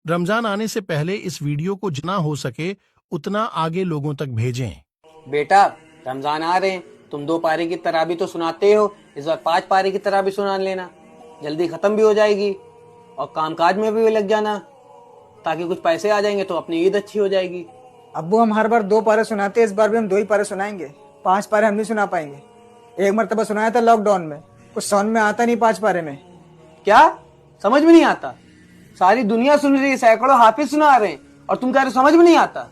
रमजान आने से पहले इस वीडियो को जितना हो सके उतना आगे लोगों तक भेजें। बेटा, रमजान आ रहे हैं, तुम 2 पारी की तराबी तो सुनाते हो, इस बार 5 पारी की तराबी सुना लेना, जल्दी खत्म भी हो जाएगी और कामकाज में भी लग जाना, ताकि कुछ पैसे आ जाएंगे तो अपनी ईद अच्छी हो जाएगी। अब्बू हम हर बार 2 पारे सुनाते हैं, इस बार भी हम 2 ही पारे सुनाएंगे। 5 पारे हम नहीं सुना पाएंगे। एक मरतबा सुनाया था लॉकडाउन में, कुछ समझ में आता नहीं 5 पारे में। क्या समझ में नहीं आता? सारी दुनिया सुन रही है, सैकड़ों हाफिज सुना रहे हैं और तुम कह रहे हो समझ में नहीं आता।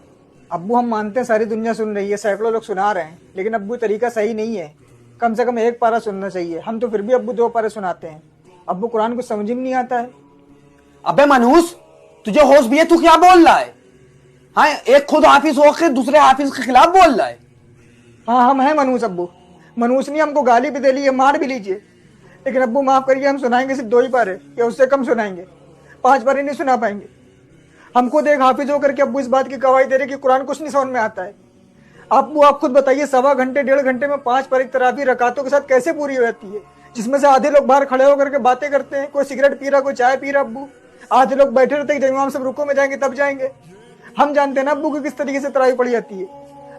अब्बू हम मानते हैं सारी दुनिया सुन रही है, सैकड़ों लोग सुना रहे हैं, लेकिन अब्बू तरीका सही नहीं है। कम से कम 1 पारा सुनना चाहिए। हम तो फिर भी अब्बू 2 पारे सुनाते हैं। अब्बू कुरान कुछ समझ ही नहीं आता है। अबे मनहूस, तुझे होश भी है? तू क्या बोल रहा है? हाँ, एक खुद हाफिज होकर दूसरे हाफिज के खिलाफ बोल रहा है। हाँ हम हैं मनहूस अब्बू। मनहूस नहीं, हमको गाली भी दे लीजिए, मार भी लीजिए, लेकिन अब्बू माफ करिए, हम सुनाएंगे सिर्फ 2 ही पारे या उससे कम सुनाएंगे। 5 पारे नहीं सुना पाएंगे। हमको देख हाफिज होकर के अब्बू इस बात की गवाही दे रहे कि कुरान कुछ नहीं समझ में आता है। अब्बू आप खुद बताइए, 1.25 घंटे 1.5 घंटे में 5 पारे की तराबी रकातों के साथ कैसे पूरी हो जाती है, जिसमें से आधे लोग बाहर खड़े होकर के बातें करते हैं, कोई सिगरेट पी रहा, कोई चाय पी रहा। अब्बू आधे लोग बैठे रहते हैं, जब इमाम सब रुको में जाएंगे तब जाएंगे। हम जानते हैं ना अब्बू की किस तरीके से तरावी पढ़ी जाती है।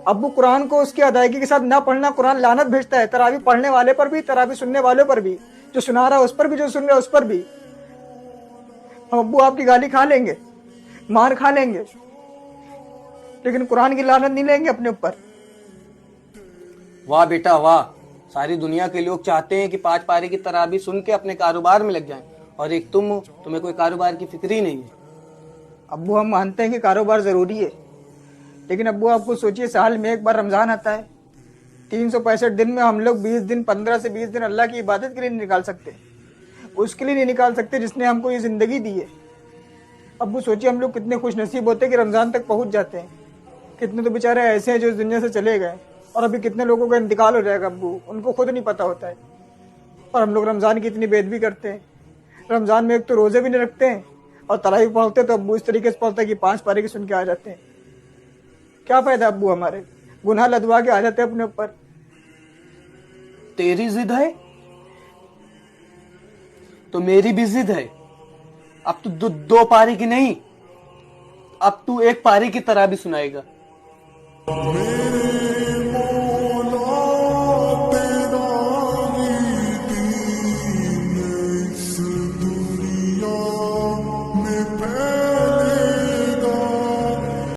अब्बू कुरान को उसकी अदायगी के साथ ना पढ़ना, कुरान लानत भेजता है, तरावी पढ़ने वाले पर भी, तरावी सुनने वाले पर भी, जो सुना रहा है उस पर भी, जो सुन रहा है उस पर भी। हम अब्बू आपकी गाली खा लेंगे, मार खा लेंगे, लेकिन कुरान की लानत नहीं लेंगे अपने ऊपर। वाह बेटा वाह, सारी दुनिया के लोग चाहते हैं कि 5 पारी की तराबी सुन के अपने कारोबार में लग जाएं, और एक तुम हो, तुम्हें कोई कारोबार की फिक्र ही नहीं है। अब्बू हम मानते हैं कि कारोबार जरूरी है, लेकिन अब्बू आपको सोचिए, साल में 1 बार रमजान आता है। 365 दिन में हम लोग 20 दिन, 15 से 20 दिन अल्लाह की इबादत के लिए नहीं निकाल सकते। उसके लिए नहीं निकाल सकते जिसने हमको ये जिंदगी दी है। अब्बू सोचिए, हम लोग कितने खुश नसीब होते हैं कि रमजान तक पहुंच जाते हैं। कितने तो बेचारे ऐसे हैं जो इस दुनिया से चले गए, और अभी कितने लोगों का इंतकाल हो जाएगा अब्बू, उनको खुद नहीं पता होता है। और हम लोग रमजान की इतनी बेदबी करते हैं। रमजान में एक तो रोजे भी नहीं रखते हैं, और तरावी पढ़ते तो अब्बू इस तरीके से पढ़ता है कि 5 पारे की सुन के आ जाते हैं। क्या फायदा अब्बू, हमारे गुनाह लदवा के आ जाते हैं अपने ऊपर। तेरी जिद है तो मेरी भी जिद है। अब तू 2 पारी की नहीं, अब तू 1 पारी की तराबी सुनाएगा।